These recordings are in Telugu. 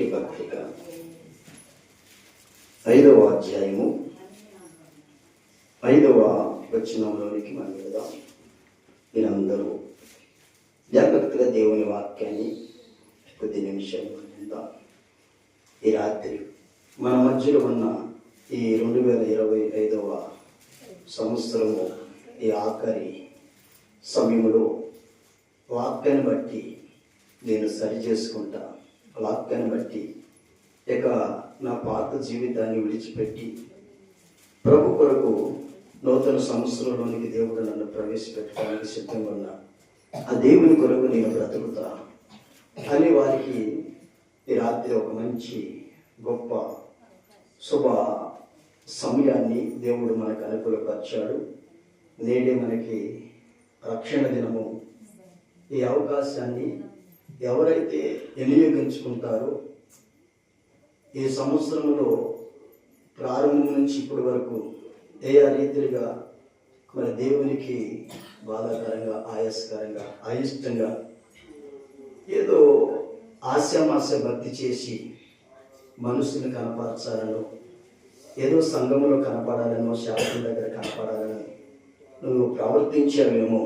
మొదటి పత్రిక 5వ అధ్యాయము 5వ వచనంలోనికి మనం వెళదాం. మీరందరూ జాగ్రత్తగా దేవుని వాక్యాన్ని కొద్ది నిమిషాలు విందాం. ఈ రాత్రి మన మధ్యలో ఉన్న ఈ 2025వ సంవత్సరము ఈ ఆఖరి సమయంలో వాక్యాన్ని బట్టి నేను సరి చేసుకుంటా. వాక్యాన్ని బట్టి ఇక నా పాత జీవితాన్ని విడిచిపెట్టి ప్రభు కొరకు నూతన సంవత్సరంలోనికి దేవుడు నన్ను ప్రవేశపెట్టడానికి సిద్ధంగా ఉన్నా. ఆ దేవుని కొరకు నేను బ్రతుకుతా అని వారికి ఈ రాత్రి ఒక మంచి గొప్ప శుభ సమయాన్ని దేవుడు మనకు అనుకూలపరిచాడు. నేడే మనకి రక్షణ దినము. ఈ అవకాశాన్ని ఎవరైతే వినియోగించుకుంటారో ఈ సంవత్సరంలో ప్రారంభం నుంచి ఇప్పటి వరకు ఏ రీతిగా మన దేవునికి బాధాకరంగా, ఆయాసకరంగా, అయిష్టంగా ఏదో ఆశామాశ భక్తి చేసి మనుషుని కనపరచాలనో, ఏదో సంఘంలో కనపడాలనో, శాస్త్రం దగ్గర కనపడాలని నువ్వు ప్రవర్తించావేమో,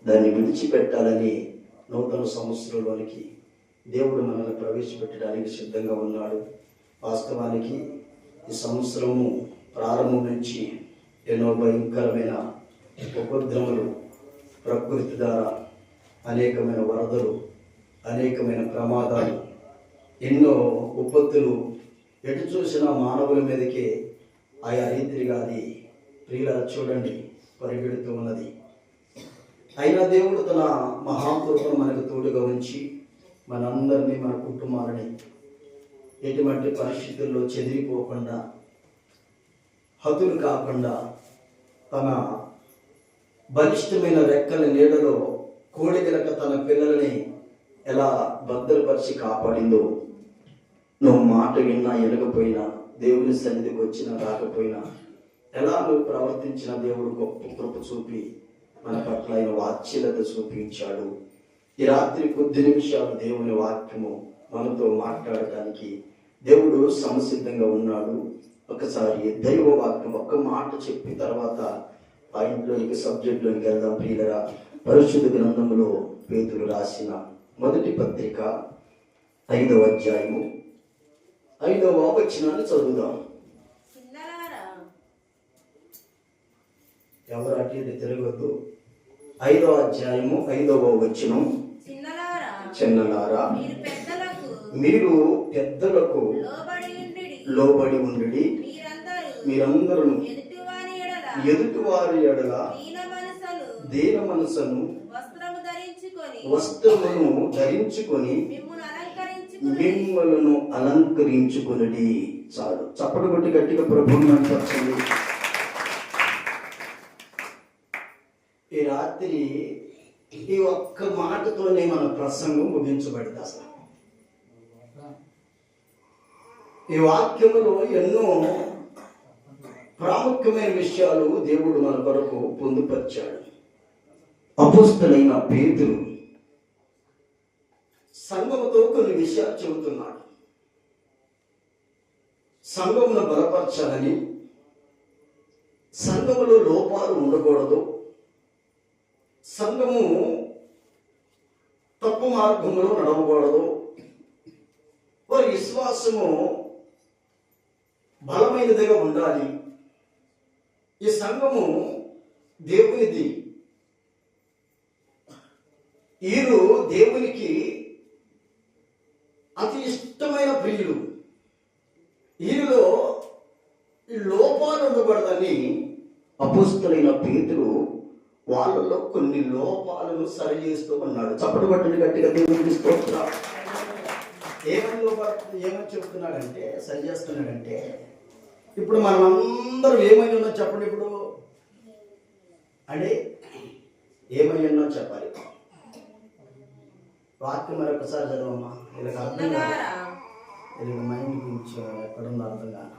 దాన్ని విడిచిపెట్టాలని నూతన సంవత్సరంలోనికి దేవుడు మనల్ని ప్రవేశపెట్టడానికి సిద్ధంగా ఉన్నాడు. వాస్తవానికి ఈ సంవత్సరము ప్రారంభం నుంచి ఎన్నో భయంకరమైన ఉపద్రవములు, ప్రకృతి ద్వారా అనేకమైన వరదలు, అనేకమైన ప్రమాదాలు, ఎన్నో విపత్తులు ఎటు చూసినా మానవుల మీదకే ఆయా రీతిగా అది ప్రియుల చూడండి పరిగెడుతూ ఉన్నది. అయినా దేవుడు తన మహాకృపను మనకు తోడుగా ఉంచి మనందరినీ, మన కుటుంబాలని ఎటువంటి పరిస్థితుల్లో చెదిరిపోకుండా, హతులు కాకుండా తన బలిష్టమైన రెక్కల నీడలో కోడిగిలక తన పిల్లలని ఎలా భద్రపరిచి కాపాడిందో, నువ్వు మాట విన్నా వినకపోయినా, దేవుని సన్నిధికి వచ్చినా రాకపోయినా, ఎలా నువ్వు ప్రవర్తించిన దేవుడు గొప్ప కృప చూపి మన పట్ల ఆయన వాత్సల్యత చూపించాడు. ఈ రాత్రి కొద్ది నిమిషాలు దేవుని వాక్యము మనతో మాట్లాడటానికి దేవుడు సంసిద్ధంగా ఉన్నాడు. ఒకసారి దైవ వాక్యం ఒక్క మాట చెప్పిన తర్వాత పాయింట్లోనికి, సబ్జెక్ట్లోనికి వెళ్దాం. ప్రియులరా, పరిశుద్ధ గ్రంథంలో పేతురు రాసిన మొదటి పత్రిక 5వ అధ్యాయము 5వ వచనాన్ని చదువుదాం. ఎవరు అటు ఇది తిరగద్దు. 5వ అధ్యాయము 5వ వచనం. చిన్నలారా, మీరు పెద్దలకు లోబడి ఉండి మీరందరూ ఎదుటివారి ఎడల దీన మనసును వస్త్రమును ధరించుకొని మిమ్మలను అలంకరించుకొనుడి. చాలు. చప్పటి కొట్టి గట్టిగా ప్రభువుని అనిపించండి. ఈ రాత్రి ఈ ఒక్క మాటతోనే మన ప్రసంగం ముగించబడింది. అసలు ఈ వాక్యములో ఎన్నో ప్రాముఖ్యమైన విషయాలు దేవుడు మన కొరకు పొందుపరిచాడు. అపోస్తలుడైన పేతురు సంఘముతో కొన్ని విషయాలు చెబుతున్నాడు. సంఘమును బలపరచాలని, సంఘములో లోపాలు ఉండకూడదు, సంఘము తప్పు మార్గంలో నడవకూడదు, వారి విశ్వాసము బలమైనదిగా ఉండాలి, ఈ సంఘము దేవునిది, వీరు దేవునికి అతి ఇష్టమైన ప్రియులు, వీరిలో ఈ లోపాలు ఉండకూడదని అపోస్తలుడైన పేతురు వాళ్ళలో కొన్ని లోపాలను సరి చేస్తూ ఉన్నాడు. చప్పటి పట్టుని గట్టిగా దేవునికి స్తోత్రం. ఏమని చెప్తున్నాడంటే, సరి చేస్తున్నాడంటే, ఇప్పుడు మనం అందరం ఏమై ఉన్నా చెప్పండి. ఇప్పుడు అంటే ఏమై ఉన్నా చెప్పాలి. వాక్యం మరొకసారి చదవమ్మా. వీళ్ళకి అర్థం కాదు, వీళ్ళకి మైండ్ గురించి ఎక్కడుందో అర్థం కాదు.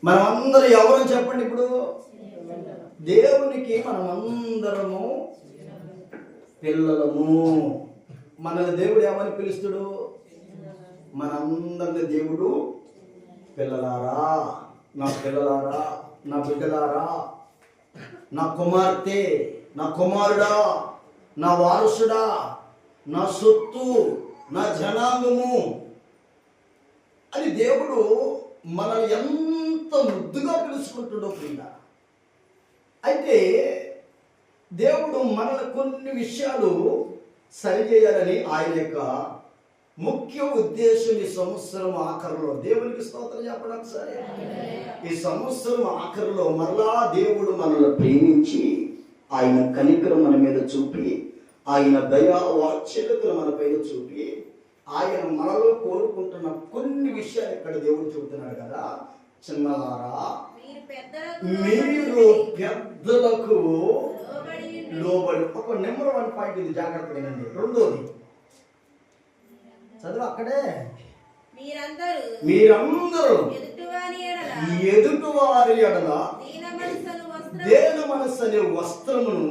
మనం అందరం ఎవరు చెప్పండి. ఇప్పుడు దేవునికి మనమందరము పిల్లలము. మన దేవుడు ఏమని పిలుస్తాడు? మనందరినీ దేవుడు పిల్లలారా, నా పిల్లలారా, నా బిడ్డలారా, నా కుమార్తె, నా కుమారుడా, నా వారసుడా, నా సొత్తు, నా జనాంగము అని దేవుడు మనల్ని ఎంత ముద్దుగా పిలుచుకుంటుండో ప్రియ. అయితే దేవుడు మనల్ని కొన్ని విషయాలు సరిచేయాలని ఆయన యొక్క ముఖ్య ఉద్దేశం ఈ సంవత్సరం ఆఖరులో, దేవునికి స్తోత్రం చెప్పడం సరే, ఈ సంవత్సరం ఆఖరులో మరలా దేవుడు మనల్ని ప్రేమించి ఆయన కనికరం మన మీద చూపి, ఆయన దయా వాత్సల్యతను మన పైన చూపి, ఆయన మనలో కోరుకుంటున్న కొన్ని విషయాలు ఇక్కడ దేవుడు చెబుతున్నాడు కదా. చిన్నలారా, మీరు పెద్దలకు లోబడి. ఒక నెంబర్ 1 పాయింట్ ఇది, జాగ్రత్త వినండి. రెండోది చదువు అక్కడే, మీరందరూ ఎదుటివారి ఎడల దేన మనస్సు అనే వస్త్రమును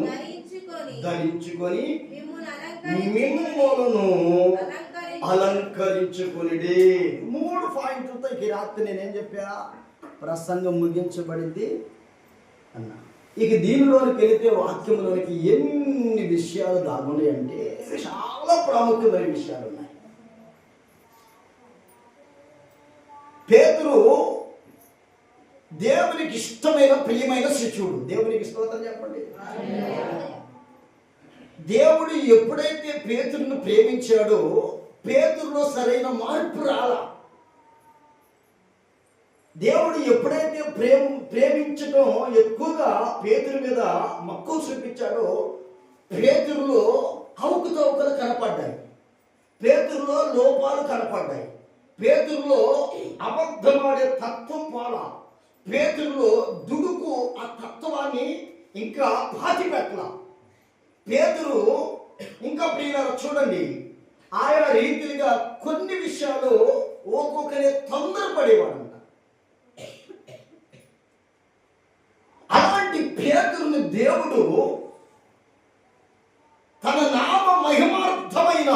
ధరించుకొని మిమ్ములను అలంకరించుకునిడి. 3 పాయింట్లతో ఈ రాత్రి నేనేం చెప్పా, ప్రసంగం ముగించబడింది అన్నా. ఇక దీనిలోనికి వెళితే వాక్యంలోనికి ఎన్ని విషయాలు దాగున్నాయి అంటే చాలా ప్రాముఖ్యమైన విషయాలు ఉన్నాయి. పేతురు దేవునికి ఇష్టమైన ప్రియమైన శిష్యుడు. దేవునికి స్తోత్రం చెప్పండి. దేవుడు ఎప్పుడైతే పేతురును ప్రేమించాడో పేతురులో సరైన మార్పు రాలా. దేవుడు ఎప్పుడైతే ప్రేమించడం ఎక్కువగా పేతురు మీద మక్కువ చూపించాడో పేతురులో అవకతవకలు కనపడ్డాయి, పేతురులో లోపాలు కనపడ్డాయి, పేతురులో అబద్ధమాడే తత్వం పాల, పేతురులో దుడుకు ఆ తత్వాన్ని ఇంకా పాతిపెట్టల. పేతురు ఇంకా ప్రియులారా చూడండి, ఆయా రీతిగా కొన్ని విషయాలు ఒక్కొక్కరే తొందరపడేవాడంట. అలాంటి పేతురుని దేవుడు తన నామ మహిమార్థమైన,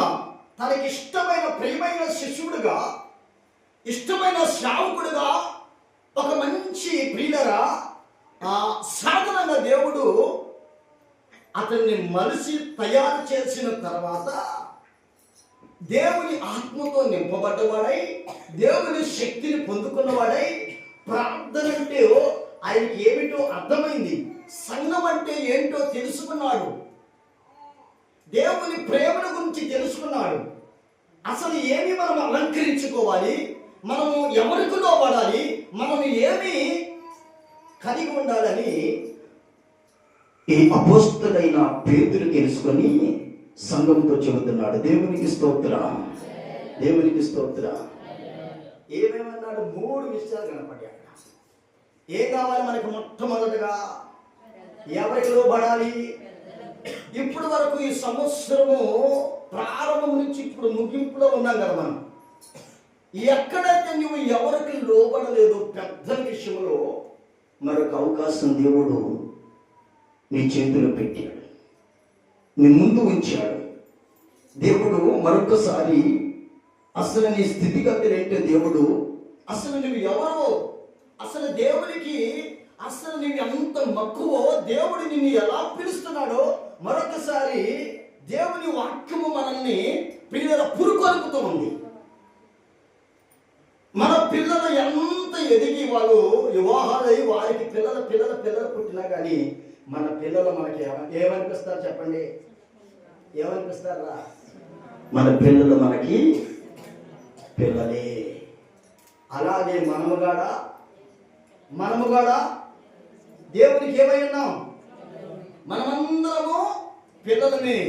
తనకిష్టమైన ప్రియమైన శిష్యుడుగా, ఇష్టమైన సేవకుడుగా, ఒక మంచి ప్రియులరా సాధనంగా దేవుడు అతన్ని మనిషి తయారు చేసిన తర్వాత దేవుని ఆత్మతో నింపబడ్డవాడై, దేవుని శక్తిని పొందుకున్నవాడై, ప్రార్థన అంటే ఆయనకి ఏమిటో అర్థమైంది, సంఘం అంటే ఏంటో తెలుసుకున్నాడు, దేవుని ప్రేమల గురించి తెలుసుకున్నాడు. అసలు ఏమి మనం అలంకరించుకోవాలి, మనము ఎవరికి లోబడాలి, మనం ఏమి కలిగి ఉండాలని ఈ అపోస్తలుడైన పేతురు తెలుసుకొని సంఘంతో చెబుతున్నాడు. దేవునికి స్తోత్రం, దేవునికి స్తోత్రం. ఏమేమన్నాడు? 3 విషయాలు కనపడ్డాయి. ఏం కావాలి మనకు? మొట్టమొదటిగా ఎవరికి లోబడాలి? ఇప్పుడు వరకు ఈ సంవత్సరము ప్రారంభం నుంచి ఇప్పుడు ముగింపులో ఉన్నాం కదా మనం. ఎక్కడైతే నువ్వు ఎవరికి లోబడలేదు పెద్ద విషయంలో మరొక అవకాశం దేవుడు నీ చేతిలో పెట్టాడు, నీ ముందు ఉంచాడు. దేవుడు మరొకసారి అసలు నీ స్థితిగతులు ఏంటో దేవుడు, అసలు నువ్వు ఎవరో, అసలు దేవునికి అసలు నువ్వు ఎంత మక్కువో, దేవుడు నిన్ను ఎలా పిలుస్తున్నాడో మరొకసారి దేవుని వాక్యము మనల్ని పిల్లల పురుకొలుపుతూ ఉంది. మన పిల్లలు ఎంత ఎదిగి వాళ్ళు వివాహాలై వారికి పిల్లలు పుట్టినా కానీ మన పిల్లలు మనకి ఏమనిపిస్తారు చెప్పండి? ఏమనిపిస్తారా? మన పిల్లలు మనకి పిల్లలే. అలాగే మనము కూడా దేవునికి ఏమై ఉన్నాం? మనమందరము పిల్లలమే.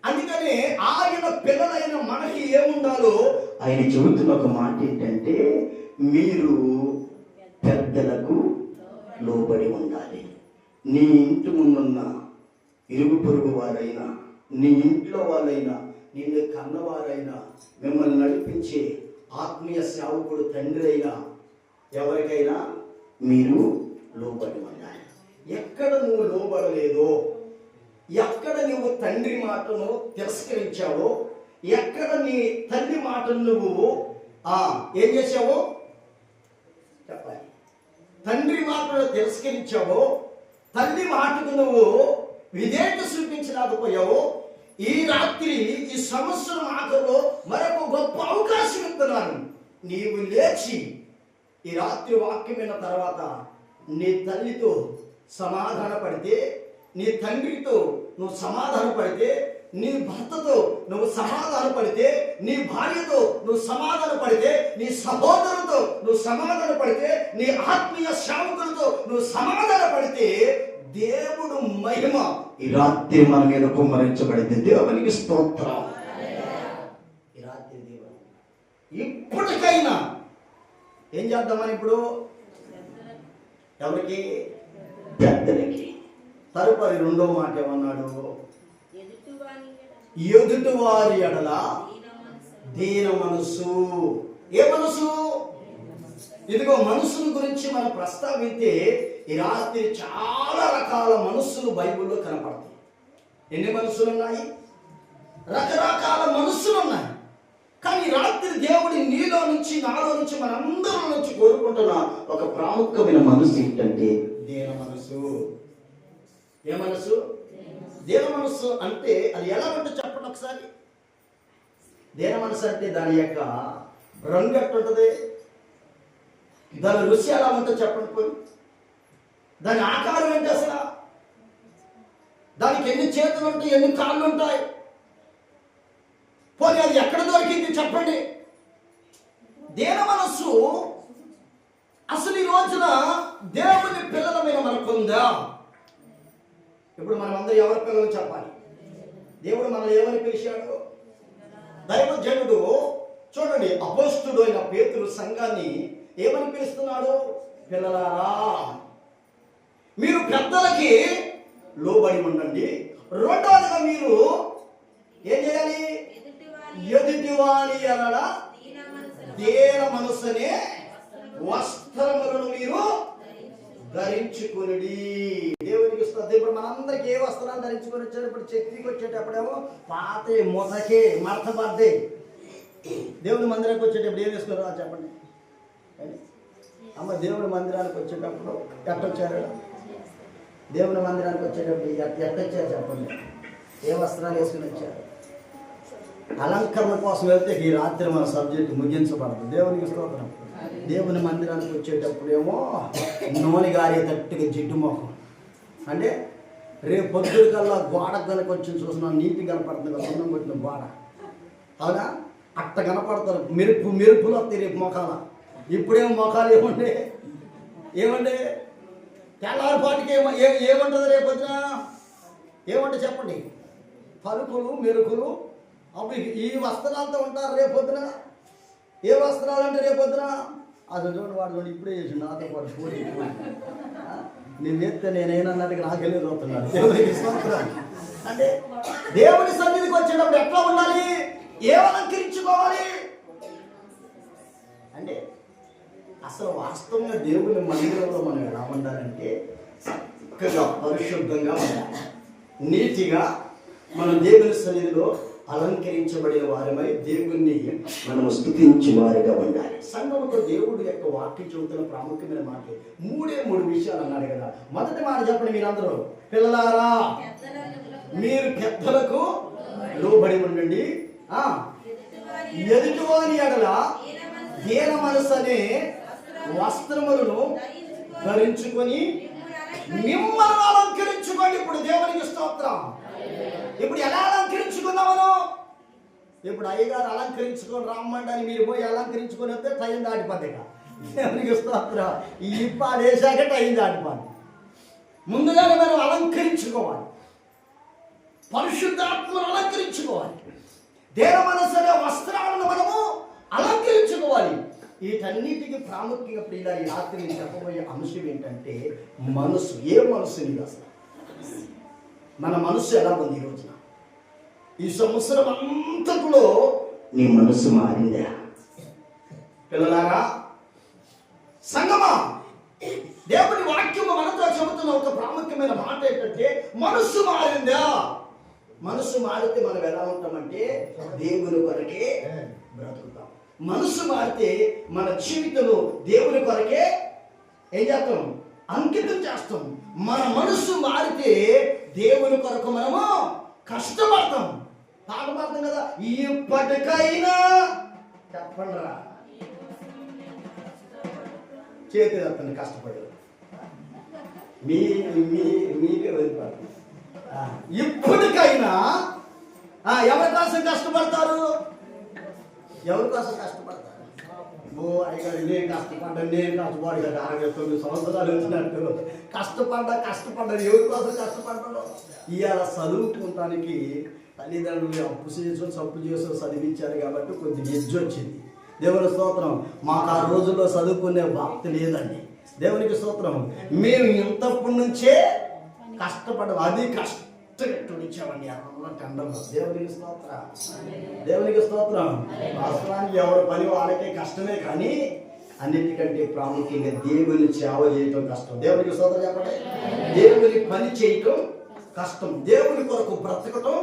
అందుకని ఆయన పిల్లలైన మనకి ఏముండాలో ఆయన చెబుతున్న ఒక మాట ఏంటంటే, మీరు పెద్దలకు లోబడి ఉండాలి. నీ ఇంటి ముందున్న ఇరుగు పొరుగు వారైనా, నీ ఇంట్లో వాళ్ళైనా, నిన్ను కన్నవారైనా, మిమ్మల్ని నడిపించే ఆత్మీయ సేవకుడు తండ్రి అయినా ఎవరికైనా మీరు లోబడి ఉండాలి. ఎక్కడ నువ్వు లోబడలేదో, ఎక్కడ నువ్వు తండ్రి మాటను తిరస్కరించావో, ఎక్కడ నీ తల్లి మాటను నువ్వు ఏం చేసావు చెప్పాలి, తండ్రి మాటను తిరస్కరించావో, తల్లి మాటకు నువ్వు విధేయత చూపించలేకపోయావో, ఈ రాత్రి ఈ సంవత్సరం ఆఖరిలో మరొక గొప్ప అవకాశం ఇస్తున్నాను. నీవు లేచి ఈ రాత్రి వాక్యం విన్న తర్వాత నీ తల్లితో సమాధాన పడితే, నీ తండ్రితో నువ్వు సమాధాన పడితే, నీ భర్తతో నువ్వు సమాధాన పడితే, నీ భార్యతో నువ్వు సమాధాన పడితే, నీ సహోదరులతో నువ్వు సమాధాన పడితే, నీ ఆత్మీయ సేవకులతో నువ్వు సమాధాన పడితే, దేవుడు మహిమ ఈ రాత్రి మన మీద కుమ్మరించబడింది. దేవునికి స్తోత్రం. ఈ రాత్రి దేవుడు ఇప్పటికైనా ఏం చేద్దామని, ఇప్పుడు ఎవరికి? పెద్దలకి. తదుపరి రెండో మాట ఏమన్నాడు? ఎదుటి వారి ఎడల దీన మనసు. ఏ మనసు? ఇదిగో మనసుల గురించి మనం ప్రస్తావిస్తే ఈ రాత్రి చాలా రకాల మనస్సులు బైబిల్లో కనపడతాయి. ఎన్ని మనస్సులు ఉన్నాయి? రకరకాల మనస్సులు ఉన్నాయి. కానీ రాత్రి దేవుడి నీలో నుంచి, నాలో నుంచి, మనందరి నుంచి కోరుకుంటున్న ఒక ప్రాముఖ్యమైన మనసు ఏంటంటే దీన మనసు. ఏ మనసు? దీన మనసు అంటే అది ఎలా ఉంటుంది చెప్పండి ఒకసారి. దీన మనసు అంటే దాని యొక్క రంగు ఎట్టుంటుంది, దాని రుచి ఎలా ఉంటుంది చెప్పండి పోయి. దాని ఆకారం ఏంటి అసలు? దానికి ఎన్ని చేతులు ఉంటాయి, ఎన్ని కాళ్ళు ఉంటాయి? పోనీ అది ఎక్కడ దొరికింది చెప్పండి. దీన మనస్సు అసలు ఈ రోజున దేవుని పిల్లల మీద మనకు ఉందా? ఇప్పుడు మనం అందరూ ఎవరి పిల్లలు చెప్పాలి? దేవుడు మనల్ని ఏమని పిలిచాడు? దైవజనుడు చూడండి, అపోస్తుడు అయిన పేతురు సంఘాన్ని ఏమని పిలుస్తున్నాడు? పిల్లలారా, మీరు పెద్దలకి లోబడి ఉండండి. రెండవదిగా మీరు ఏం చేయాలి? ఎదుటివాని ఎడల దీన మనసునే వస్త్రములను మీరు ధరించుకుని. దేవునికి ఇస్తుంది. ఇప్పుడు మనందరికి ఏ వస్త్రాలు ధరించుకొని వచ్చారు? ఇప్పుడు చర్చికి వచ్చేటప్పుడేమో పాత మొదకే మడతబడ్డే. దేవుని మందిరానికి వచ్చేటప్పుడు ఏం వేసుకున్నారా చెప్పండి అమ్మ. దేవుని మందిరానికి వచ్చేటప్పుడు ఎట్టొచ్చారు? దేవుని మందిరానికి వచ్చేటప్పుడు ఎట్టొచ్చారు చెప్పండి? ఏ వస్త్రాలు వేసుకుని వచ్చారు? అలంకరణ కోసం వెళ్తే ఈ రాత్రి మన సబ్జెక్ట్ ముగించబడదు. దేవునికి స్తోత్రం. దేవుని మందిరానికి వచ్చేటప్పుడేమో నూనె గారే తట్టుగా జిడ్డు మొహం. అంటే రేపు పొద్దున కల్లా గోడ కనుక వచ్చి చూసిన నీటి కనపడుతుంది కదా, సున్నం కొట్టిన గోడ. అవునా? అట్ట కనపడతారు. మెరుపులు వస్తాయి రేపు మొఖాల. ఇప్పుడేమో మొఖాలు ఏమండి తెల్లారిపాటికి ఏముంటుంది రేపు వచ్చిన? ఏమంటే చెప్పండి? పలుకులు, మెరుపులు. అప్పుడు ఈ వస్త్రాలతో ఉంటారు రేపొద్దున. ఏ వస్త్రాలు అంటే రేపొద్దున అసలు చూడండి, వాడు చూడండి ఇప్పుడే చేసి నాతో పాటు పోటీ. నేను ఎత్తే నేనేనన్నట్టుగా నాకెళ్ళి చూస్తున్నాడు. దేవునికి స్తోత్రం. అంటే దేవుని సన్నిధికి వచ్చేటప్పుడు ఎట్లా ఉండాలి? ఏమలంకరించుకోవాలి అంటే అసలు వాస్తవంగా దేవుని మందిరంలో మనం ఎలా ఉండాలంటే చక్కగా పరిశుద్ధంగా ఉండాలి. నీతిగా మనం దేవుని సన్నిధిలో అలంకరించబడిన వారమై దేవుణ్ణి మనం స్తుతించే వారిగా ఉండాలి. సంఘంలో దేవుడు యొక్క వాక్యం చెబుతున్న ప్రాముఖ్యమైన మాటలు మూడు విషయాలు అన్నాడు కదా. మొదటి మాట చెప్పండి మీరందరూ. పిల్లలారా, మీరు పెద్దలకు లోబడి ఉండండి. ఎదుటివాని ఎడల దీన మనసు అనే వస్త్రములను ధరించుకొని మిమ్మల్ని అలంకరించుకోండి. ఇప్పుడు దేవునికి స్తోత్రం. ఇప్పుడు ఎలా అలంకరించుకున్నామను? ఇప్పుడు అయ్యగారు అలంకరించుకొని రమ్మంటారు, మీరు పోయి అలంకరించుకొని వస్తే టైం దాటిపోద్దిగా. దేవునికి స్తోత్రం. ఈ పాడేసాక టైం దాటిపోద్ది. ముందుగానే మనం అలంకరించుకోవాలి. పరిశుద్ధాత్మను అలంకరించుకోవాలి. దేవ మనసు అనే వస్త్రాలను మనము అలంకరించుకోవాలి. వీటన్నిటికీ ప్రాముఖ్యంగా ప్రియుల ఈ రాత్రి నేను చెప్పబోయే అంశం ఏంటంటే మనసు. ఏ మనసు నీది అసలు? మన మనసు ఎలా ఉంది ఈ రోజున? ఈ సంవత్సరం అంతట్లో నీ మనసు మారిందా? పిల్లలారా, సంగమా, దేవుని వాక్యము మనతో చెబుతున్న ఒక ప్రాముఖ్యమైన మాట ఏంటంటే మనసు మారిందా? మనసు మారితే మనం ఎలా ఉంటామంటే దేవుని కొరకే బ్రతుకుతాం. మనసు మారితే మన జీవితంలో దేవుని కొరకే ఏం చేస్తాం? అంకితం చేస్తాం. మన మనసు మారితే దేవుని కొరకు మనము కష్టపడతాం. పాట పాడతాం కదా, ఇప్పటికైనా చెప్పండి రా, చేతి అతను కష్టపడు మీకే వెళ్ళిపోతారు. ఇప్పటికైనా ఎవరి కోసం కష్టపడతారు? ఎవరి కోసం కష్టపడతారు? అయ్యాడు నేను కష్టపడ్డాడు కదా 69 సంవత్సరాలు వచ్చినట్టు కష్టపడ్డా ఎవరి కోసం కష్టపడ్డాడు? ఇవాళ చదువుకుంటానికి తల్లిదండ్రులు అప్పు చేసి చదివించారు కాబట్టి కొద్దిగా ఎజ్జు వచ్చింది. దేవుని స్తోత్రం. మాకు ఆ రోజుల్లో చదువుకునే బాప్తి లేదండి. దేవునికి స్తోత్రం. మేము ఇంతప్పటి నుంచే కష్టపడ్డాం. అది కష్టపెట్టుడిచ్చామండి అక్కడ టెండర్లో. దేవునికి స్తోత్రం. దేవునికి స్తోత్రం. వాస్తవానికి ఎవరి పని వాళ్ళకే కష్టమే, కానీ అన్నిటికంటే ప్రాముఖ్యంగా దేవుని సేవ చేయటం కష్టం. దేవునికి స్తోత్రం చెప్పండి. దేవుని పని చేయటం కష్టం. దేవుని కొరకు బ్రతకటం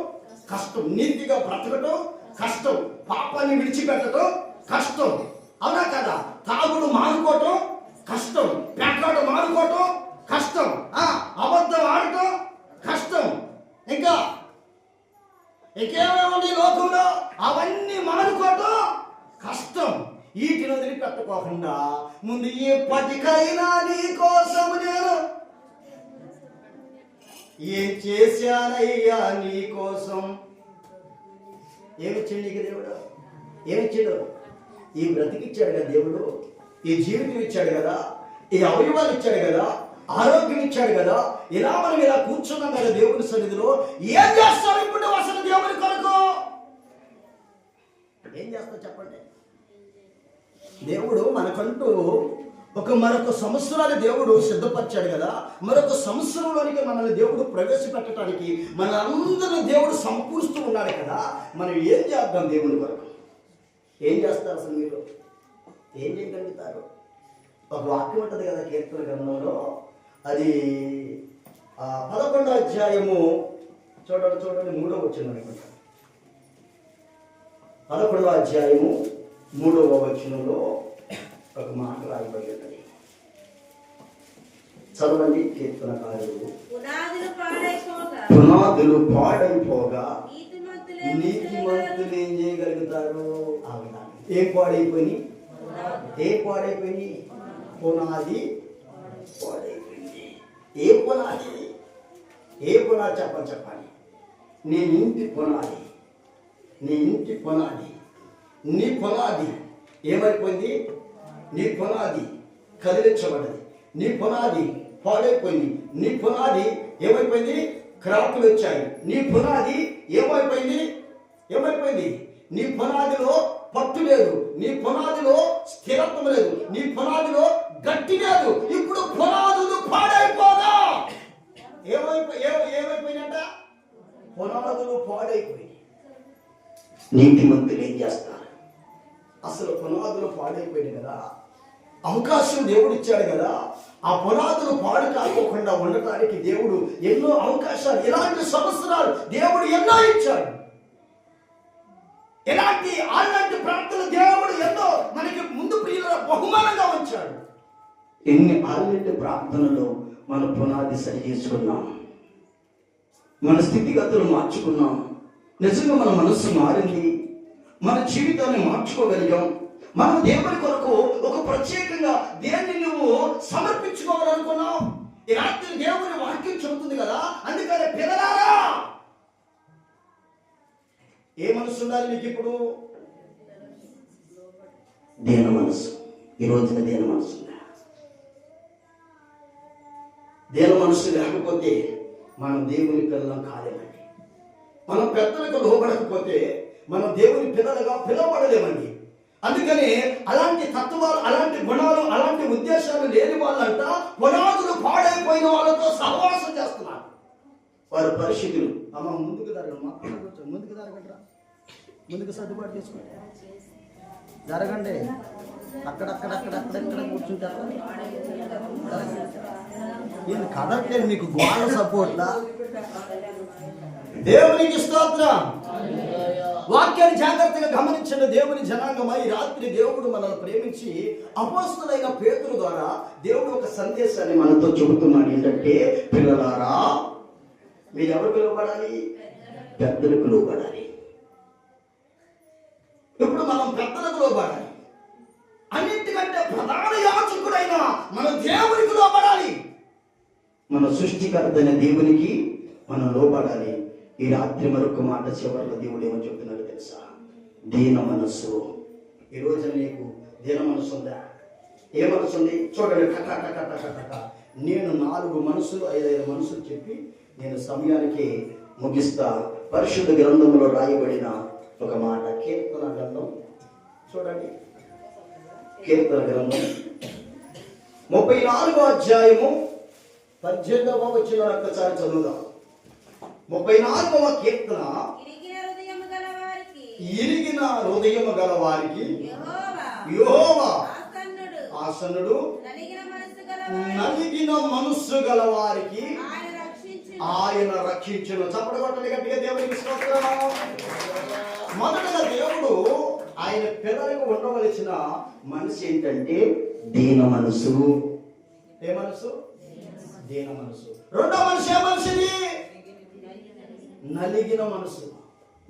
కష్టం. నీతిగా బ్రతకటం కష్టం. పాపాన్ని విడిచిపెట్టడం కష్టం. అవునా కదా? తాగుడు మానుకోవటం కష్టం. పెట్లాడు మానుకోవటం కష్టం. అబద్ధం ఆడటం కష్టం. ఇంకా ఇంకేమేముంది లోకంలో అవన్నీ మానుకోవటం కష్టం. వీటిని వదిలిపెట్టుకోకుండా ముందు ఎప్పటికైనా నీ కోసం నేను ఏం చేశానయ్యా నీ కోసం. ఏమిచ్చాడు నీకు దేవుడు? ఏమిచ్చాడు? ఈ బ్రతికిచ్చాడు కదా దేవుడు. ఈ జీవితం ఇచ్చాడు కదా, ఈ అవయవాలు ఇచ్చాడు కదా, ఆరోగ్యం ఇచ్చాడు కదా. ఇలా మనం ఇలా కూర్చున్నాం కదా దేవుని సన్నిధిలో. ఏం చేస్తావు ఇప్పుడు అసలు దేవుని కొరకు? ఏం చేస్తావు చెప్పండి? దేవుడు మనకంటూ మరొక సంవత్సరాలు దేవుడు సిద్ధపరిచాడు కదా. మరొక సంవత్సరంలోనికి మనల్ని దేవుడు ప్రవేశపెట్టడానికి మన అందరూ దేవుడు సమకూరుస్తూ ఉన్నాడు కదా. మనం ఏం చేద్దాం దేవుని కొరకు? ఏం చేస్తారు అసలు? మీరు ఏం చేయగలుగుతారు? ఒక వాక్యం ఉంటుంది కదా కీర్తన గ్రంథంలో, అది 11వ అధ్యాయము చూడండి 3వ వచనం అనుకుంటా. 11వ అధ్యాయము 3వ వచనంలో ఒక మాట రాయబడి ఉన్నది. చదవండి. కీర్తనకారుడు, పునాదులు పాడైపోగా నీతిమంతులు ఏం చేయగలుగుతారు? ఏం పాడైపోయి? పునాది పాడైపోయింది. ఏ పునాది? చెప్పండి. నీ ఇంటి పునాది ఏమైపోయింది? నీ పునాది కదిలించబడ్డది. నీ పునాది పాడైపోయింది. నీ పునాది ఏమైపోయింది? క్రాకులు వచ్చాయి. నీ పునాది ఏమైపోయింది? నీ పునాదిలో పట్టు లేదు. నీ పునాదిలో స్థిరత్వం లేదు. నీ పునాదిలో గట్టి లేదు. ఇప్పుడు పునాదులు పాడైపోగా ఏమైపోయినట్ట? పునాదులు పాడైపోయి నీతిమంతులు ఏం చేస్తారు? అసలు పునాదులు పాడైపోయింది కదా, అవకాశం దేవుడు ఇచ్చాడు కదా. ఆ పునాదులు పాడు కాకోకుండా ఉండటానికి దేవుడు ఎన్నో అవకాశాలు, ఇలాంటి సంవత్సరాలు దేవుడు ఎన్నో ఇచ్చాడు. అలాంటి ప్రార్థనలు దేవుడు ఎన్నో మనకి ముందు ప్రియుల బహుమానంగా ఉంచాడు. ఎన్ని అలాంటి ప్రార్థనలు మన పునాది సరి చేసుకున్నాం, మన స్థితిగతులు మార్చుకున్నాం. నిజంగా మన మనస్సు మారింది, మన జీవితాన్ని మార్చుకోగలిగాం. మనం దేవుని కొరకు ఒక ప్రత్యేకంగా దేన్ని నువ్వు సమర్పించుకోవాలనుకున్నావు. ఈ రాత్రి దేవుని వాక్యం చెబుతుంది కదా, అందుకనే పిల్లలారా ఏ మనసు ఉండాలి మీకు? ఇప్పుడు దేన మనసు. ఈ రోజున దేన మనసు. దేన మనసు లేకపోతే మనం దేవుని పిల్లలం కాలేమండి. మనం పెద్దలకు లోబడకపోతే మనం దేవుని పిల్లలుగా పిలవబడలేమండి. అందుకని అలాంటి తత్వాలు, అలాంటి గుణాలు, అలాంటి ఉద్దేశాలు లేని వాళ్ళంట పునాదులు పాడైపోయిన వాళ్ళతో సహవాసం చేస్తున్నారు. వారి పరిస్థితులు ముందుకు జరగండి, ముందుకు సర్దుబాటు చేసుకోండి, జరగండి. అక్కడెక్కడ కూర్చుంటారు. ఇది కదట్లేదు మీకు గోడ సపోర్ట్లా. దేవునికి స్తోత్రం. వాక్యాన్ని జాగ్రత్తగా గమనించిన దేవుని జనాంగమా, ఈ రాత్రి దేవుడు మనల్ని ప్రేమించి అపోస్తలుడైన పేతురు ద్వారా దేవుడు ఒక సందేశాన్ని మనతో చెబుతున్నాడు. ఏంటంటే, పిల్లలారా మీరు ఎవరికి లోబడాలి? పెద్దలకు లోబడాలి. ఇప్పుడు మనం పెద్దలకు లోబడాలి. అన్నింటికంటే ప్రధాన యాజకుడైన మన దేవునికి లోబడాలి. మన సృష్టికర్త అయిన దేవునికి మనం లోబడాలి. ఈ రాత్రి మరొక మాట చివరిలో దేవుడు ఏమో చెప్తున్నాడు తెలుసా? దీన మనస్సు. ఈరోజు నీకు దీన మనస్సు ఉందా? ఏ మనస్సు ఉంది? చూడండి, నేను 4 మనసులు 5 మనసులు చెప్పి నేను సమయానికి ముగిస్తా. పరిశుద్ధ గ్రంథంలో రాయబడిన ఒక మాట, కీర్తన గ్రంథం చూడండి. కీర్తన గ్రంథం 34వ అధ్యాయము 18వ వచనం ఒక్కసారి చదువుదాం. 34వ కీర్తన. ఇరిగిన హృదయము గల వారికి యెహోవా ఆసన్నుడు, నలిగిన మనస్సు గల వారికి ఆయన రక్షించును. చప్పటి కొట్టండి గట్టిగా దేవునికి స్తోత్రం. మొదటగా దేవుడు ఆయన పిల్లలకు ఉండవలసిన మనసు ఏంటంటే దీన మనసు. ఏ మనసు? దీన మనసు. రెండో మనసు ఏ మనసుది? నలిగిన మనసు.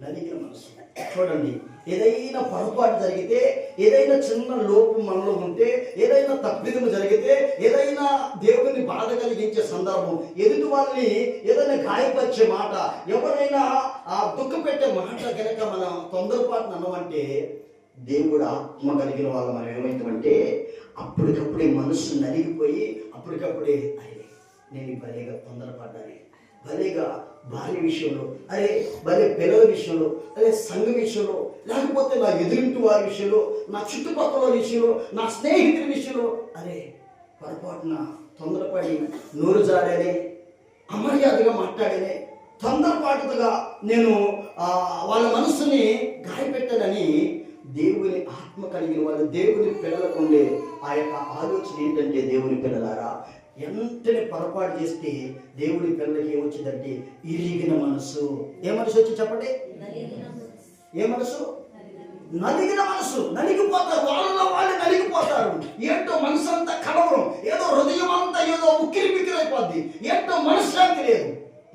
నలిగిన మనసు. చూడండి, ఏదైనా పొరపాటు జరిగితే, ఏదైనా చిన్న లోపం మనలో ఉంటే, ఏదైనా తప్పిదము జరిగితే, ఏదైనా దేవుని బాధ కలిగించే సందర్భం, ఎదుటి వాళ్ళని ఏదైనా గాయపరిచే మాట, ఎవరైనా దుఃఖ పెట్టే మాట కనుక మనం తొందరపాటును అన్నమంటే, దేవుడు ఆత్మ కలిగిన వాళ్ళు మనం ఏమవుతామంటే అప్పటికప్పుడే మనస్సు నలిగిపోయి అప్పటికప్పుడే అరే నేను భలేగా తొందరపడ్డాను, భలేగా భార్య విషయంలో, అరే భలే పిల్లల విషయంలో, అరే సంఘ విషయంలో, లేకపోతే నా ఎదురింటి వారి విషయంలో, నా చుట్టుపక్కల విషయంలో, నా స్నేహితుల విషయంలో అరే పొరపాటున తొందరపడి నోరు జాడానే, అమర్యాదగా మాట్లాడానే, తొందరపాటుగా నేను వాళ్ళ మనస్సుని గాయపెట్టానని దేవుని ఆత్మ కలిగిన వాళ్ళు, దేవుని పిల్లలకు ఉండే ఆ యొక్క ఆలోచన ఏంటంటే, దేవుని పిల్లలారా ఎంతనే పొరపాటు చేస్తే దేవుడి పిల్లలకి ఏమొచ్చిందంటే ఇరిగిన మనసు. ఏ మనసు వచ్చి చెప్పండి? ఏ మనసు? నలిగిన మనసు. నలిగిపోతారు, వాళ్ళలో వాళ్ళు నలిగిపోతారు. ఏంటో మనసు అంతా కలవరం, ఏదో హృదయం అంతా ఏదో ఉక్కిరి బిక్కిరి అయిపోద్ది, ఏంటో మనశ్శాంతి లేదు.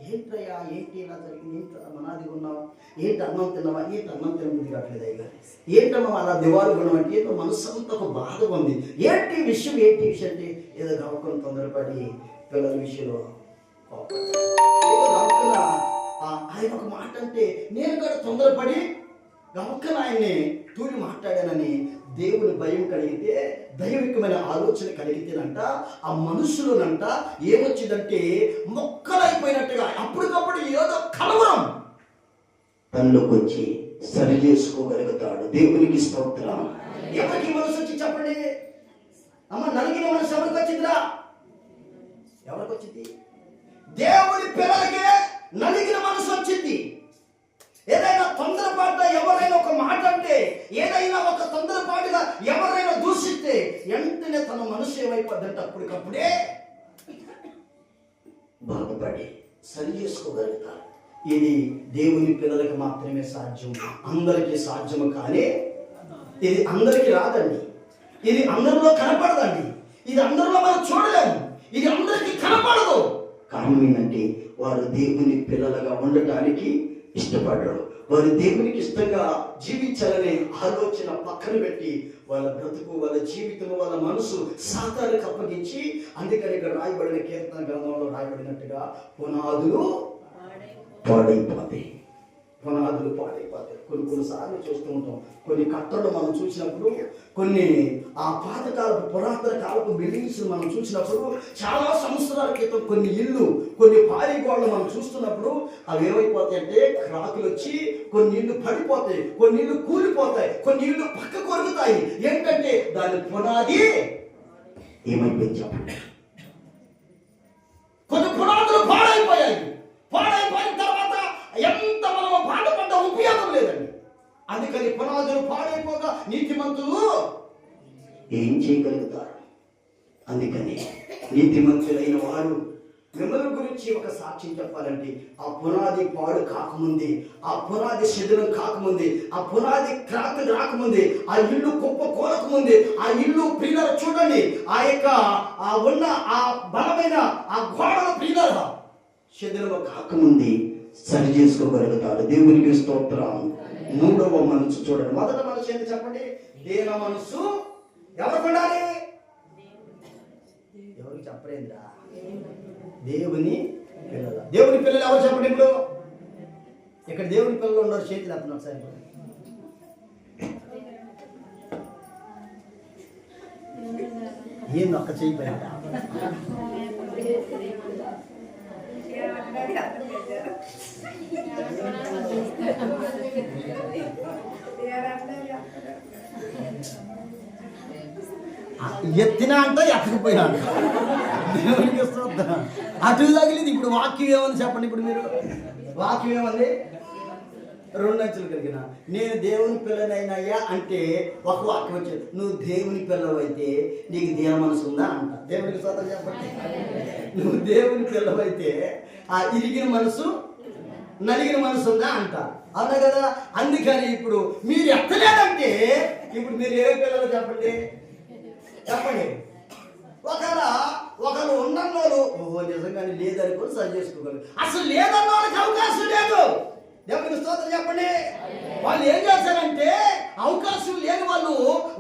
ఏంటయ్యా, ఏంటి ఇలా జరిగింది, ఏంటి మనాది ఉన్నావా, ఏంటి అన్నం తిన్నావా, ఏంటి అన్నం తినబుద్ధి కావట్లేదు అయ్యా, ఏంటమ్మా అలా దివాళి గుణం అంటే ఏదో మనసు అంతా ఒక బాధ ఉంది. ఏంటి విషయం, ఏంటి విషయం అంటే ఏదో గమకం తొందరపడి పిల్లల విషయంలో ఆయన ఒక మాట అంటే నేను కూడా తొందరపడి గమకం ఆయన్ని తూరి మాట్లాడానని దేవుని భయం కలిగితే, దైవికమైన ఆలోచన కలిగితేనంట ఆ మనుషులనంట ఏమొచ్చిందంటే మొక్కలైపోయినట్టుగా అప్పటికప్పుడు ఏదో కలవరం తనలోకి వచ్చి సరి చేసుకోగలుగుతాడు. దేవునికి స్తోత్రం. ఎవరికి మనసు వచ్చి చెప్పండి అమ్మ? నలిగిన మనసు ఎవరికి వచ్చిందిరా? ఎవరికి వచ్చింది? దేవుని పిల్లలకే నలిగిన మనసు వచ్చింది. ఏదైనా తొందరపాటుగా ఎవరైనా ఒక మాట అంటే, ఏదైనా ఒక తొందరపాటుగా ఎవరైనా దూషిస్తే వెంటనే తన మనసు ఏమైపోద్దంటే అప్పటికప్పుడే బాధపడి సరి చేసుకోగలుగుతారు. ఇది దేవుని పిల్లలకు మాత్రమే సాధ్యం, అందరికీ సాధ్యము. కానీ ఇది అందరికీ రాదండి, ఇది అందరిలో కనపడదండి, ఇది అందరిలో మనం చూడలేము, ఇది అందరికీ కనపడదు. కారణం ఏంటంటే వారు దేవుని పిల్లలుగా ఉండటానికి ఇష్టపడరు. వారు దేవునికి ఇష్టంగా జీవించాలనే ఆలోచన పక్కన పెట్టి వాళ్ళ బ్రతుకు, వాళ్ళ జీవితం, వాళ్ళ మనసు సాతానికి అప్పగించి, అందుకని ఇక్కడ రాయబడిన కీర్తన గ్రంథంలో రాయబడినట్టుగా పునాదులు పాడైపోతాయి. పునాదులు పాడైపోతాయి. కొన్నిసార్లు చూస్తూ ఉంటాం, కొన్ని కట్టలు మనం చూసినప్పుడు, కొన్ని ఆ పాతకాలపు పురాతన కాలపు బిల్డింగ్స్ మనం చూసినప్పుడు, చాలా సంవత్సరాల క్రితం కొన్ని ఇల్లు, కొన్ని పారిగోడలు మనం చూస్తున్నప్పుడు అవి ఏమైపోతాయి అంటే క్రాకులు వచ్చి కొన్ని ఇల్లు పడిపోతాయి, కొన్ని ఇల్లు కూలిపోతాయి, కొన్ని ఇల్లు పక్క కొరుకుతాయి. ఏంటంటే దాని పునాది ఏమైపోయింది చెప్పండి? కొన్ని పునాదులు పాడైపోయాయి. పాడైపోయిన తర్వాత ఎంత మనం బాధపడ్డ ఉపయోగం లేదండి. అందుకని పునాదులు పాడైపోగా నీతిమంతులు ఏం చేయగలుగుతారు? అందుకని నీతిమంతులైన వారు మిమ్మల్ని గురించి ఒక సాక్ష్యం చెప్పాలంటే, ఆ పునాది పాడు కాకముందే, ఆ పునాది శిథిలం కాకముందే, ఆ పునాది క్రాకులు రాకముందే, ఆ ఇల్లు కుప్ప కోరకముందే, ఆ ఇల్లు ప్రియుల చూడండి, ఆ యొక్క ఉన్న ఆ బలమైన ఆ గోడల ప్రియుల శిథిలం కాకముందే సరి చేసుకోగలుగుతాడు. దేవునికి స్తోత్రం. మూడవ మనసు చూడండి. మొదట మనసు ఏంటి చెప్పండి? దీన మనసు ఎవరికి ఉండాలి? ఎవరికి చెప్పలేదురా? దేవుని పిల్లలు. దేవుని పిల్లలు ఎవరు చెప్పండి? ఇప్పుడు ఇక్కడ దేవుని పిల్లలు ఉన్నారు. చేతులు ఎత్తున్నారు ఒకసారి. ఏంది ఒక్క చేయిపోయా? ఎత్తినా అంట ఎత్తకపోయినా అంట. దేవునికి స్తోత్రం. అటు తగిలింది. ఇప్పుడు వాక్యం ఏమని చెప్పండి? ఇప్పుడు మీరు వాక్యం ఏమంది? రెండు అంచులు కలిగిన నేను దేవుని పిల్లనైనాయా అంటే ఒక వాక్యం వచ్చేది, నువ్వు దేవుని పిల్లవైతే నీకు దీన మనసు ఉందా అంట. దేవునికి స్తోత్రం చెప్పండి. నువ్వు దేవుని పిల్లవైతే ఆ ఇరిగిన మనసు నలిగిన మనసు ఉందా అంట. అవునా కదా? అందుకని ఇప్పుడు మీరు ఎత్తలేదంటే ఇప్పుడు మీరు ఏ పిల్లలు చెప్పండి? చెప్పండి. ఒకరు ఉన్నోళ్ళు ఓహో నిజంగానే లేదనుకొని సరి చేసుకోగలరు. అసలు లేదన్న వాళ్ళకి అవకాశం లేదు. దేవునికి స్తోత్రం చెప్పండి. వాళ్ళు ఏం చేశారంటే అవకాశం లేని వాళ్ళు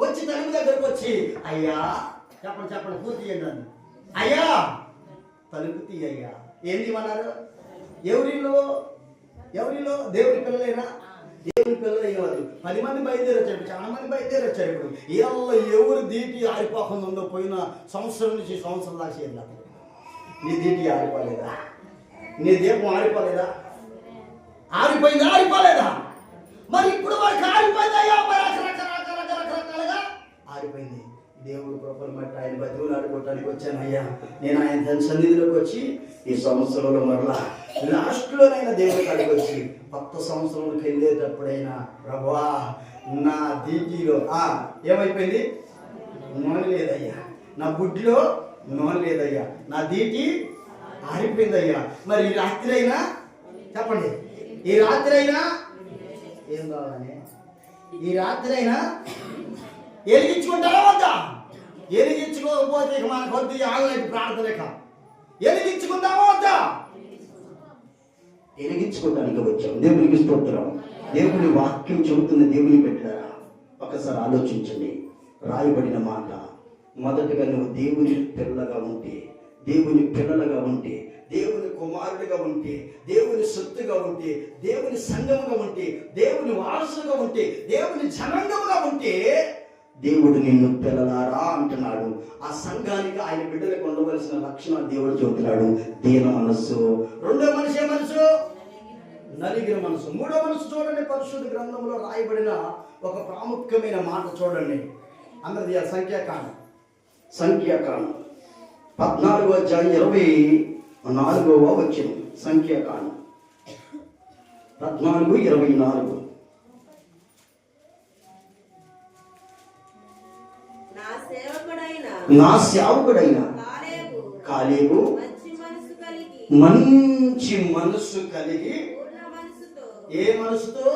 వచ్చి తలుపు దగ్గరకు వచ్చి, అయ్యా చెప్పండి పూర్తి చేయండి, అయ్యా తలుపు తీయ్యా. ఏంటి అన్నారు? ఎవరిలో దేవుని పిల్లలైనా దేవుని పిల్లలైన వాళ్ళు 10 మంది బయలుదేరి వచ్చారు. చాలా మంది బయలుదేరి వచ్చారు. ఇప్పుడు ఎవరు దీటి ఆరిపోకుండా ఉందో పోయిన సంవత్సరం నుంచి సంవత్సరం దాకా చేయలేదు. నీ దీటి ఆరిపోలేదా? నీ దీపం ఆరిపోలేదా? ఆరిపోలేదా? మరి ఇప్పుడు వాడికి ఆరిపోయిందయ్యా, రకరకాలుగా ఆరిపోయింది. దేవుడు కృపను బట్టి ఆయన బతుకులు ఆడుకోవటానికి వచ్చానయ్యా. నేను ఆయన తన సన్నిధిలోకి వచ్చి ఈ సంవత్సరంలో మరలా లాస్ట్లోనైనా దేవుడి కాడికి వచ్చి కొత్త సంవత్సరంలోకి వెళ్ళేటప్పుడైనా ప్రభువా నా దీటిలో ఏమైపోయింది? నూనె లేదయ్యా. నా బుడ్డిలో నూనె లేదయ్యా. నా దీటి ఆరిపోయిందయ్యా. మరి ఈ రాత్రి అయినా చెప్పండి, ఈ రాత్రి అయినా ఏం కావాలని? ఈ రాత్రి అయినా ఎలిగించుకుంటారా వద్దా? ఎలిగించుకోకపోతే ఇక మన కొద్ది ఆగలేదు ప్రార్థనక. ఎలిగించుకుందామా వద్దా? ఎలిగించుకోవడానికి వచ్చాం. దేవునికి స్తోత్రం. దేవుని వాక్యం చెబుతున్న దేవుని పెట్టారా? ఒకసారి ఆలోచించండి. రాయబడిన మాట మొదటగా నువ్వు దేవుని పిల్లగా ఉంటే, దేవుని పిల్లలుగా ఉంటే, దేవుని కుమారుడిగా ఉంటే, దేవుని సొత్తుగా ఉంటే, దేవుని సంఘముగా ఉంటే, దేవుని వారసుగా ఉంటే, దేవుని జనాంగముగా ఉంటే దేవుడు నిన్ను పిల్లలారా అంటున్నాడు. ఆ సంఘానికి ఆయన బిడ్డలకు ఉండవలసిన లక్షణాలు దేవుడు చెబుతున్నాడు. దీన మనస్సు. రెండో మనసు ఏ మనసు? నలిగిన మనసు. మూడో మనసు చూడండి. పరిశుద్ధ గ్రంథంలో రాయబడిన ఒక ప్రాముఖ్యమైన మాట చూడండి. అందరిది సంఖ్యాకాండం 14వ అధ్యాయం 24వ వచనం. సంఖ్యాకాండం 14:24. నా సేవకుడైన కాలేబు మంచి మనసు కలిగి ఏ మనసుతో?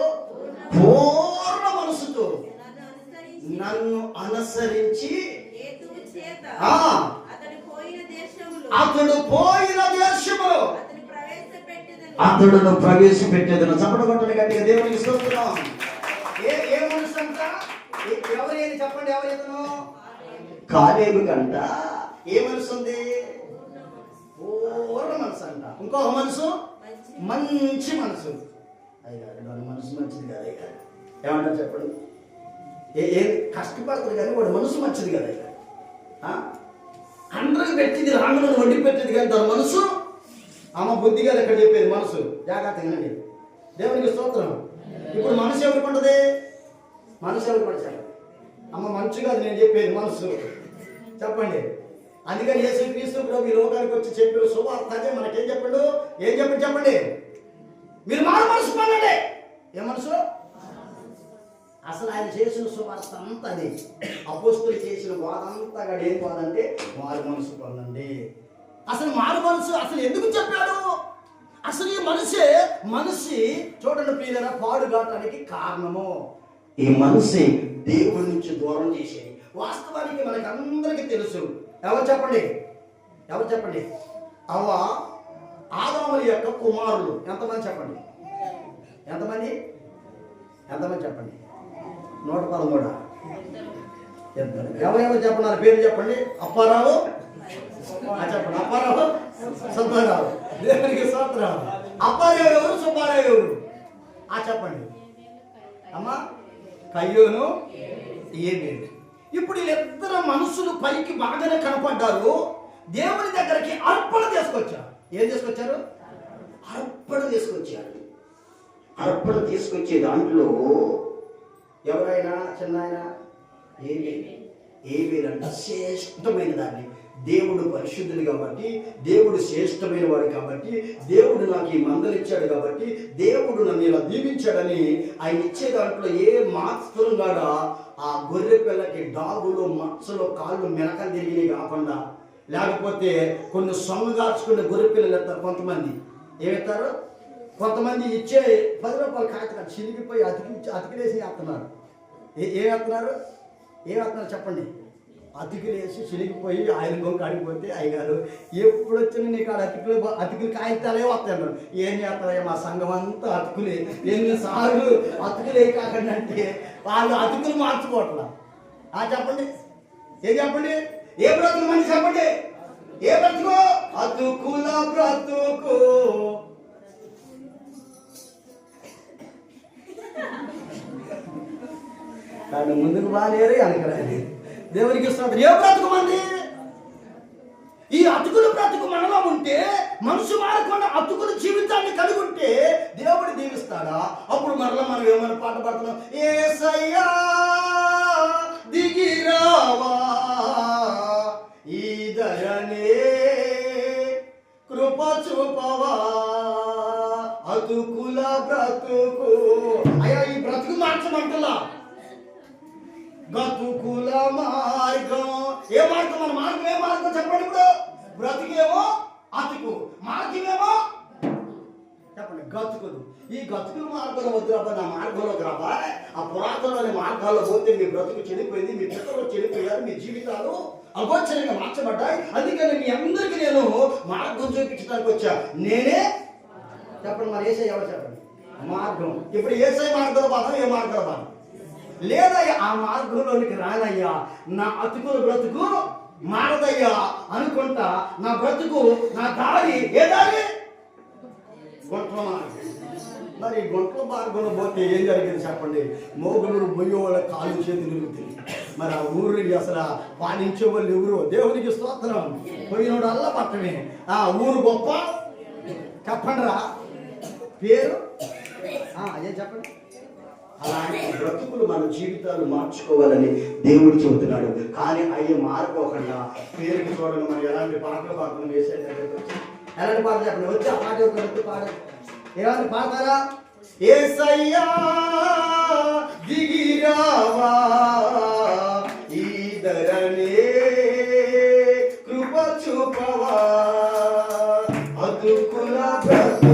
పూర్ణ మనసుతో నన్ను అనుసరించి అతడు పోయిన దేశములో అతడును ప్రవేశపెట్టేదను. చప్పడగొట్టని గట్టిగా దేవునికి స్తోత్రం. ఏ మనసు అంట? ఎవరేది చెప్పండి? ఎవరేదను? కాలేబు కంట ఏ మనసు ఉంది? పూర్ణ మనసు అంట. ఇంకొక మనసు మంచి మనసు. అయ్యారు మనసు మంచిది కదా. అయ్యారు ఏమంటారు చెప్పండి? ఏ కష్టపడతారు కానీ వాడు మనసు మంచిది కదా. అందరికి పెట్టింది రాంగులను వండి పెట్టేది కానీ దాని మనసు అమ్మ బుద్ధిగా ఎక్కడ చెప్పేది మనసు. జాగ్రత్తగానండి. దేవునికి స్తోత్రం. ఇప్పుడు మనసు ఎవరికి ఉంటుంది? మనసు ఎవరికి పడతాడు? అమ్మ మంచిగా నేను చెప్పేది మనసు. చెప్పండి. అందుకని యేసుక్రీస్తు ప్రభు ఈ లోకానికి వచ్చి చెప్పిన సువార్త అదే. మనకేం చెప్పండు? ఏం చెప్పండి? మీరు మారు మనసు పొందండి. ఏ మనసు? అసలు ఆయన చేసిన సువార్త అంతా అది. అపోస్తులు చేసిన వాదంతా ఏం కాదంటే మారు మనసు పొందండి. అసలు మారు మనసు అసలు ఎందుకు చెప్పాడు? అసలు ఈ మనిషి చూడండి ప్రియులారా, పాడుగాటానికి కారణము ఈ మనిషి దేవుడి నుంచి దూరం చేసేది. వాస్తవానికి మనకి అందరికీ తెలుసు. ఎవరు చెప్పండి? అవ్వ ఆదాముల యొక్క కుమారులు ఎంతమంది చెప్పండి? ఎంతమంది చెప్పండి? 113. ఎవరెవరు చెప్పండి? పేరు చెప్పండి. అప్పారావు చెప్పండి. అప్పారావు, సుబ్బారావు. దేవునికి స్తోత్రం. అప్పారావు ఎవరు? సుబ్బారావు ఎవరు? చెప్పండి అమ్మా. కయ్యూను, ఏబేలు. ఇప్పుడు వీళ్ళిద్దరు మనుషులు పైకి బాగానే కనపడ్డారు. దేవుని దగ్గరికి అర్పణ తీసుకొచ్చారు. ఏం తీసుకొచ్చారు? అర్పణ తీసుకొచ్చే దాంట్లో ఎవరైనా చిన్న ఆయన ఏబేలంట శ్రేష్టమైన దాన్ని. దేవుడు పరిశుద్ధుడు కాబట్టి, దేవుడు శ్రేష్టమైన వాడు కాబట్టి, దేవుడు నాకు ఈ మందలు ఇచ్చాడు కాబట్టి, దేవుడు నన్ను ఇలా దీవించాడని ఆయన ఇచ్చే దాంట్లో ఏ మాత్రం కాడా ఆ గొర్రె పిల్లకి డాగులు, మచ్చలు, కాళ్ళు మెనకలు తిరిగినవి కాకుండా, లేకపోతే కొన్ని సొంగగార్చుకునే గొర్రె పిల్లలు ఎత్తారు. కొంతమంది ఏమెత్తారు? కొంతమంది ఇచ్చే 10 రూపాయల కాగితం చిరిగిపోయి అతికిలేసి వేస్తున్నారు. ఏమేస్తున్నారు చెప్పండి? అతికిలేసి చిరిగిపోయి ఆయన గొంక అడిగిపోతే అయ్యగారు ఎప్పుడు వచ్చిన నీకు అతికిలు కాగితాలే వస్తాను. ఏం చేస్తారో మా సంఘం అంతా అతుకులే, ఎన్నిసార్లు అతుకులే కాకండి అంటే వాళ్ళు అతుకులు మార్చుకోవట్లా. చెప్పండి, ఏం చెప్పండి? ఏ బ్రతుకు మంచి చెప్పండి? ఏ బ్రతుకు? అతుకుల బ్రతుకు. కానీ ముందుకు బాగాలేరు అనకరాలి. దేవునికి ఇస్తున్నారు. ఏ బ్రతుకు మంది? ఈ అతుకుల బ్రతుకు మనలో ఉంటే, మనసు మారకుండా అతుకుల జీవితాన్ని కలిగి ఉంటే దేవుడు దీవిస్తాడా? అప్పుడు మరలా మనం ఏమైనా పాట పాడుతున్నాం? యేసయ్యా దిగిరావా ఈ దయనే కృప చూపవా అతుకుల బ్రతుకు. అయ్యా ఈ బ్రతుకు మార్చమంటున్నా. బ్రతుకుల మార్గం. ఏ మార్గం? మన మార్గం ఏ మార్గం చెప్పండి? ఇప్పుడు బ్రతుకేమో అతుకు, మార్గమేమో చెప్పండి గతుకులు. ఈ గతుకుల మార్గంలో వద్దు రాబా, నా మార్గంలోకి రాబా. ఆ పురాతనమైన మార్గాల్లో పోతే మీ బ్రతుకు చెడిపోయింది, మీ పిల్లలు చెడిపోయారు, మీ జీవితాలు అగోచరంగా మార్చబడ్డాయి. అందుకని మీ అందరికీ నేను మార్గం చూపించడానికి వచ్చా. నేనే చెప్పండి. మరి ఏసై ఎవరు చెప్పండి? మార్గం. ఇప్పుడు ఏసై మార్గంలో బాధ, ఏ మార్గంలో బాధ లేదయ్యా. ఆ మార్గంలోనికి రానయ్యా, నా అతుకుల బ్రతుకు మారదయ్యా అనుకుంటా. నా బ్రతుకు, నా దారి ఏ దారి? గుంట్ల మార్గం. మరి గుంట్ల మార్గంలో పోతే ఏం జరిగింది చెప్పండి? మోగులు బొయ్యో వాళ్ళ కాలు చేతులు తిరుగుతుంది. మరి ఆ ఊరిని అసలు పాలించే వాళ్ళు ఎవరు? దేవునికి స్తోత్రం. పోయినోడు అల్ల పట్టమే. ఆ ఊరు గొప్ప చెప్పండి రా పేరు. అదే చెప్పండి. అలాంటి బ్రతుకులు మన జీవితాలు మార్చుకోవాలని దేవుడు చెబుతున్నాడు. కానీ అయ్యే మార్చుకోకుండా పేరుకి చూడండి మనం ఎలాంటి పాటలు పాటలు వేసేది. ఎలాంటి పాటలు చెప్పండి? వచ్చి ఆ పాట పాడ. ఎలాంటి పాడతారా? యేసయ్యా దిగిరావా ఈ దయనే కృప చూపవా అతుకుల బ్రతుకు.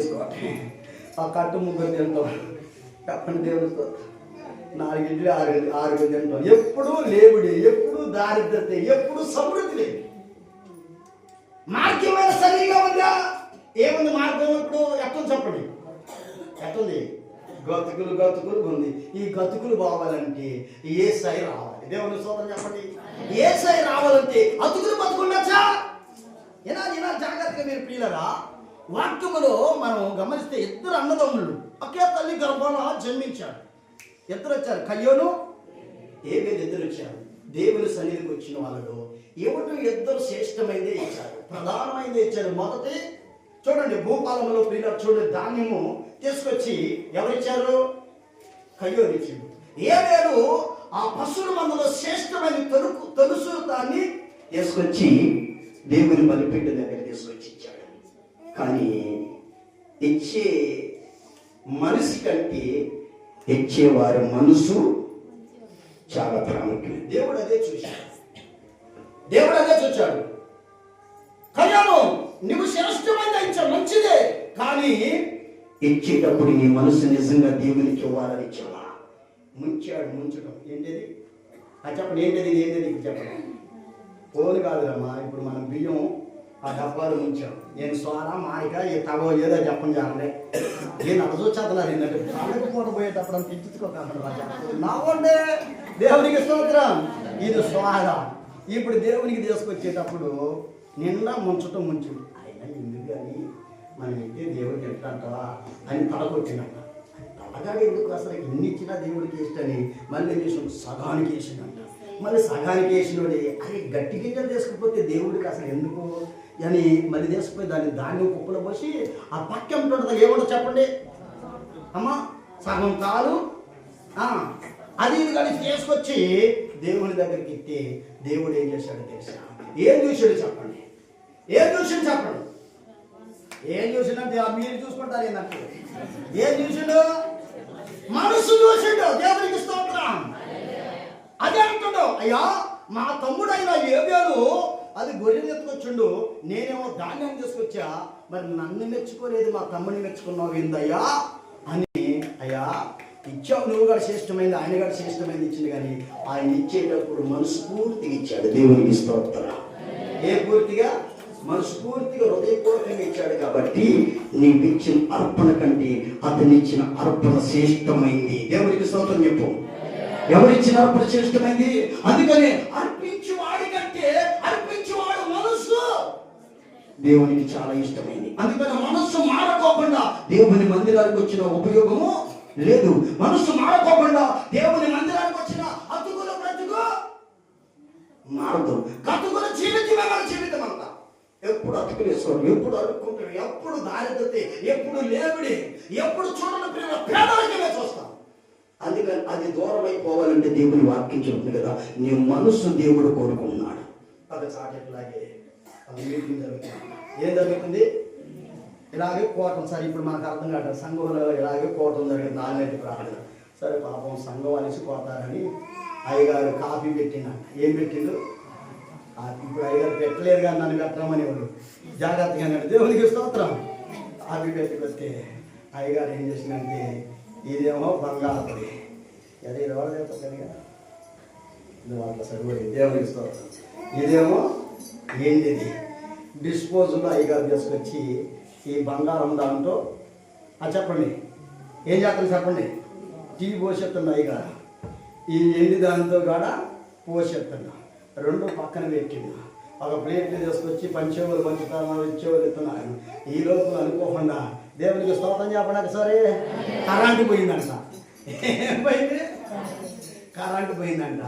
చేసుకోవాలి. ఆ కట్టు ముగ్గురు తింటాం. చెప్పండి దేవుడితో 4 ఇడ్లీ 6 తింటాం. ఎప్పుడు లేవుడి, ఎప్పుడు దారిద్రత, ఎప్పుడు సమృద్ధి లేదు. మార్గమైన సరిగా ఉందా? ఏముంది మార్గం? ఇప్పుడు ఎట్లా చెప్పండి, ఎట్లుంది? గతుకులు ఉంది. ఈ గతుకులు పోవాలంటే యేసై రావాలి. దేవుని స్తోత్రం చెప్పండి. యేసై రావాలంటే అతుకులు బతుకుండొచ్చా? ఎలా జాగ్రత్తగా మీరు ప్రియులరా, వాక్యములో మనం గమనిస్తే 2 అన్నదమ్ములు ఒకే తల్లి గర్భాన జన్మించారు. 2 వచ్చారు, కయ్యోను ఏబేలు 2 వచ్చారు. దేవుని సన్నిధికి వచ్చిన వాళ్ళలో ఎవరు 2 శ్రేష్టమైనదే ఇచ్చారు, ప్రధానమైనదే ఇచ్చారు. మొదటి చూడండి, భూపాలంలో ప్రియుల చూడండి, ధాన్యము తీసుకొచ్చి ఎవరిచ్చారు? కయ్యోను ఇచ్చిండు. ఏబేలు ఆ పశువుల మందలో శ్రేష్టమైన తొలుసు దాన్ని తీసుకొచ్చి దేవుని బలిపీఠ దగ్గర తీసుకొచ్చి ఇచ్చాడు. కానీ ఇచ్చే మనిషి కంటే ఇచ్చేవారి మనసు చాలా ప్రాముఖ్యం. దేవుడు అదే చూశాడు. కయ్యోను, నువ్వు శ్రేష్టమైన ఇచ్చావు, మంచిదే, కానీ ఇచ్చేటప్పుడు నీ మనసు నిజంగా దేవునికి ఇవ్వాలని ఇచ్చావా? ముంచడం ఏంటిది? అది చెప్పండి, ఏంటిది చెప్పండి. పోను కాదురమ్మా, ఇప్పుడు మనం బియ్యం ఆ డబ్బాలు ముంచాం. నేను సోనా మాయిక తగో ఏదో చెప్పండి చాలండి. నేను అలా చూచేస్తున్నారు ఏంటంటే పండుగ పూట పోయేటప్పుడు అంత తెచ్చుకోకండి. నావండే దేవునికి స్తోత్రం. ఇది స్వాద. ఇప్పుడు దేవునికి తీసుకొచ్చేటప్పుడు నిండా ముంచుడు. అయినా ఎందుకు కానీ మనం ఎత్తే దేవుడికి ఎట్లంటావా అని తలకొచ్చిందంట. తలగాడు ఎందుకు అసలు ఎన్ని ఇచ్చినా దేవుడికి ఇష్టని మళ్ళీ చేసిన సగానికి వేసిందంట. మళ్ళీ సగానికి వేసినోడి అరే గట్టి గింజలు తీసుకుపోతే దేవుడికి అసలు ఎందుకు అని మళ్ళీ తీసుకుపోయి దాన్ని ధాన్యం కుప్పలో పోసి ఆ పక్క ఉంటుంది ఏమన్నా చెప్పండి అమ్మా, సగం కాలు అది ఇది కానీ తీసుకొచ్చి దేవుని దగ్గరికి ఎత్తి దేవుడు ఏం చేశాడో తెలుసా? ఏం చూసాడు చెప్పండి? ఏం చూసిందంటే మీరు చూసుకుంటారు ఏంటంటే ఏం చూసిండు? మనసు చూసిండు. దేవునికి స్తోత్రం. అదే అంటున్నాడు, అయ్యా మా తమ్ముడైన ఏబేలు అది గొర్రెలు ఎత్తుకొచ్చిండు, నేనేమో ధాన్యం తీసుకొచ్చా, మరి నన్ను మెచ్చుకోలేదు, మా తమ్ముడిని మెచ్చుకున్నావు ఏందయ్యా అని. అయ్యా ఇచ్చావు, నువ్వు కూడా శ్రేష్టమైంది, ఆయన కూడా శ్రేష్టమైంది ఇచ్చింది, కానీ ఆయన ఇచ్చేటప్పుడు మనస్ఫూర్తిగా ఇచ్చాడు. దేవునికి స్తోత్రం. ఏ పూర్తిగా? మనస్ఫూర్తిగా హృదయపూర్వకంగా ఇచ్చాడు. కాబట్టి నీకు ఇచ్చిన అర్పణ కంటే అతను ఇచ్చిన అర్పణ శ్రేష్టమైంది. దేవునికి స్తోత్రం చెప్పు. ఎవరిచ్చిన అర్పణ శ్రేష్టమైంది. అందుకని అర్పించేవాడి కంటే అర్పించేవాడు మనస్సు దేవునికి చాలా ఇష్టమైంది. అందుకని మనస్సు మారకోకుండా దేవుని మందిరానికి వచ్చిన ఉపయోగము లేదు. మనస్సు మారకోకుండా దేవుని మందిరానికి వచ్చిన అతుకుల బ్రతుకు మారదు. కతుకుల జీవితమే మన జీవితం అంతా. ఎప్పుడు అతుకులు వేసుకోవడం, ఎప్పుడు అడుక్కుంటాం, ఎప్పుడు దారిద్రత, ఎప్పుడు లేవిడి, ఎప్పుడు చూడని పేదరికమే చూస్తాం. అందుకని అది దూరం అయిపోవాలంటే దేవుని వాక్యం చెప్తుంది కదా, నీ మనసు దేవుడు కోరుకున్నాడు. ఒక చాటట్లాగే మీటింగ్ జరుగుతుంది. ఏం జరుగుతుంది? ఇలాగే కోటం. సరే ఇప్పుడు మనకు అర్థం కాదు, సంఘంలో ఇలాగే కోటం జరిగింది. 4 నెలల ప్రార్థన. సరే పాపం సంఘం అలసిపోతారని అయ్యగారు కాఫీ పెట్టిందంట. ఏం పెట్టిండు? ఇప్పుడు అయ్యగారు పెట్టలేదు కానీ నన్ను పెట్టమని వాడు జాగ్రత్తగా అన్నాడు. దేవునికి స్తోత్రం. కాఫీ పెట్టుకొస్తే అయ్యగారు ఏం చేసిందంటే, ఇదేమో బంగాళపడి అది రోడ్డు వాళ్ళ సరిపడి. దేవునికి స్తోత్రం. ఇదేమో ఏంటిది? డిస్పోజల్ అయ్యగారు తీసుకొచ్చి ఈ బంగారం దాంట్లో చెప్పండి ఏం చేస్తాను చెప్పండి, టీ పోసేస్తున్నా అయ్యగారు. ఈ ఎండి దాంతో కూడా పోసేస్తున్నా, 2 పక్కన పెట్టిండు. ఒక ప్లేట్లు తీసుకొచ్చి పంచేవాళ్ళు పంచుతాను, ఇచ్చేవాళ్ళు ఇస్తున్నాను. ఈ లోపల అనుకోకుండా దేవునికి స్తోత్రం చెప్పడానికి సరే కరెంటు పోయిందంట. ఏం పోయింది? కరెంటు పోయిందంట.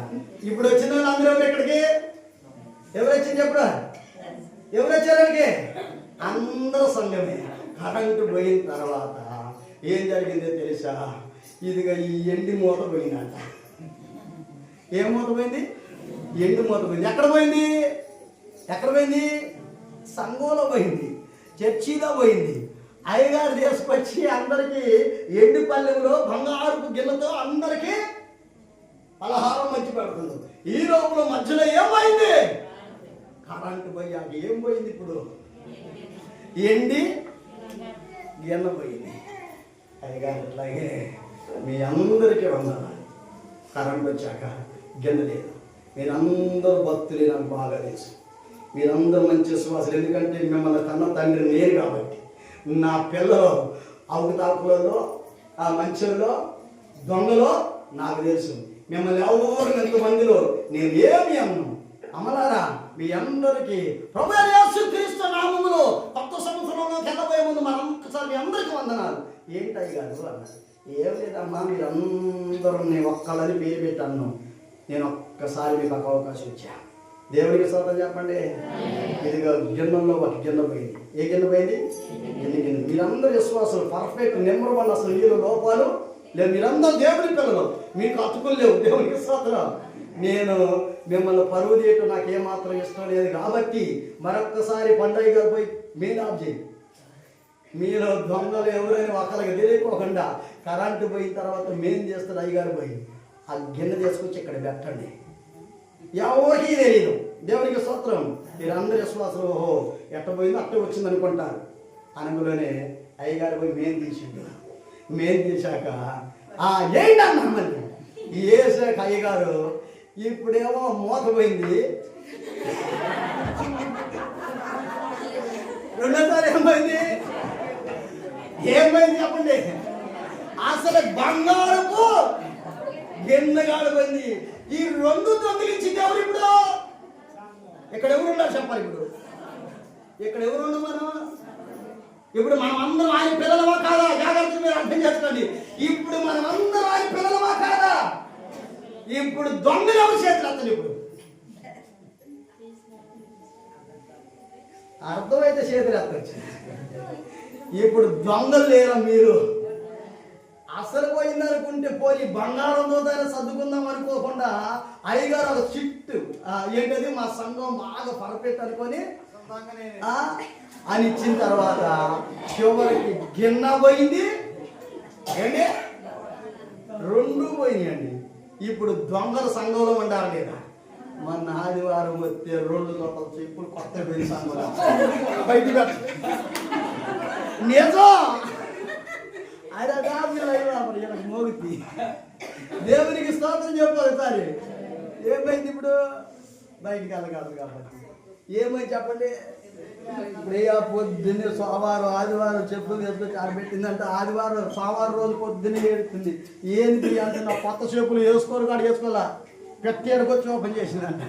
ఇప్పుడు వచ్చిన వాళ్ళు అందరూ ఎక్కడికి? ఎవరు వచ్చింది చెప్పు? ఎవరు వచ్చారంటే అందరూ సంఘమే. కరెంటు పోయిన తర్వాత ఏం జరిగిందో తెలుసా? ఇదిగా ఈ ఎండి మూత పోయిందంట. ఏం మూత పోయింది? ఎండు మూత పోయింది. ఎక్కడ పోయింది? సంఘంలో పోయింది, చర్చిలో పోయింది. అయ్యగారు తీసుకొచ్చి అందరికీ ఎండు పల్లెంలో బంగారపు గిన్నెతో అందరికీ పలహారం మంచి పెడుతుంది. ఈ లోపల మధ్యలో ఏమైంది? కరెంటు పోయాక ఏం పోయింది? ఇప్పుడు ఎండి గిన్నె పోయింది. అయ్యగారు అట్లాగే మీ అందరికీ వందనాలు. కరెంట్ వచ్చాక గిన్నె లేదు. మీరందరూ భక్తులే, నాకు బాగా తెలుసు. మీరందరూ మంచి విశ్వాసాలు. ఎందుకంటే మిమ్మల్ని కన్న తండ్రి నేను కాబట్టి. నా పిల్లలు అవకతాకులలో, ఆ మంచుల్లో, దొంగలో నాకు తెలుసు. మిమ్మల్ని ఎవరు ఎంతమందిలో నేను ఏమి అన్ను. అమలారా, మీ అందరికీ ప్రభువైన యేసుక్రీస్తు నామములో కొత్త సంవత్సరంలో వెళ్ళబోయే ముందు మనం ఒక్కసారి మీ అందరికీ వందనాలు. ఏంటి అయ్యగారు అన్నారు. ఏం లేదమ్మా, మీరందరూ నేను ఒక్కళ్ళని పేరు పెట్టాను. నేను ఒక్కసారి మీకు ఒక అవకాశం ఇచ్చా. దేవుడికి స్తోత్రం చెప్పండి. ఇదిగో గిన్నెలో ఒక గిన్నె పోయింది. ఏ గిన్నె పోయింది? ఎన్ని గిన్నె. మీరందరూ విశ్వాసాలు పర్ఫెక్ట్ నెంబర్ 1. అసలు మీరు లోపాలు లేదు. మీరందరూ దేవుడి పిల్లలు. మీకు అతుకులు లేవు. దేవుడికి స్తోత్రం. నేను మిమ్మల్ని పరువు చేయటం నాకు ఏమాత్రం ఇష్టం లేదు కాబట్టి మరొక్కసారి పండగ గారు పోయి మెయిన్ ఆఫ్ చేయి. మీరు దొంగలు ఎవరైనా ఒకరికి తెలియకోకుండా కరెంటు పోయిన తర్వాత మెయిన్ చేస్తారు. అయ్యగారు పోయి ఆ గిన్నె తీసుకొచ్చి ఇక్కడ పెట్టండి. ఎవరికి తెలియదు. దేవునికి స్తోత్రం. మీరందరి విశ్వాసం ఓహో ఎట్ట పోయిందో అట్ట వచ్చింది అనుకుంటారు. అనుగులోనే అయ్యగారు పోయి మెయిన్ తీసిండు. మెయిన్ తీశాక ఏంటి అన్నా మళ్ళీ వేసాక అయ్యగారు ఇప్పుడేమో మూత పోయింది. రెండోసారి ఏమైంది? ఏమైంది చెప్పండి. అసలు బంగారపు గిన్నెగాడు పోయింది. ఈ రెండు దొంగిలించింది ఎవరు? ఇప్పుడు ఇక్కడ ఎవరు ఉన్నారు చెప్పాలి. ఇక్కడ ఎవరు మనం? ఇప్పుడు మనం అందరం ఆయన పిల్లలమా కాదా? జాగ్రత్త మీరు అర్థం చేసుకోండి. ఇప్పుడు మనం అందరం ఆయన పిల్లలమా కాదా? ఇప్పుడు దొంగలు ఎవరు చేతులు అతను? ఇప్పుడు అర్థమైతే చేతులు ఎత్తచ్చు. ఇప్పుడు దొంగలు లేరా మీరు? అసలు పోయిందనుకుంటే పోయి బంగారం దోదాన్ని సర్దుకుందాం అనుకోకుండా అయ్యగారు ఒక చిట్టు ఏంటది మా సంఘం బాగా పర్ఫెక్ట్ అనుకొని అని ఇచ్చిన తర్వాత చివరికి గిన్నె పోయింది, ఏంటి రెండు పోయినాయండి. ఇప్పుడు దొంగల సంఘంలో ఉండాలి లేదా? మొన్న ఆదివారం వస్తే 2 గంటలు ఇప్పుడు కొత్త పోయి సంఘంలో బయట నిజం మోగుతి. దేవునికి స్తోత్రం చెప్పాలి. సరే ఏమైంది? ఇప్పుడు బయటికి వెళ్ళగలదు కాబట్టి ఏమైంది చెప్పండి. ఇప్పుడు పొద్దున్నే సోమవారం ఆదివారం చెప్పులు తీసుకొచ్చి ఆడబెట్టిందంటే ఆదివారం సోమవారం రోజు పొద్దున్నే ఏడుతుంది. ఏంటి అంటే నా కొత్త చెప్పులు వేసుకోరు కాడ వేసుకోవాలా పెట్టి ఎడకొచ్చి ఓపెన్ చేసిందంట.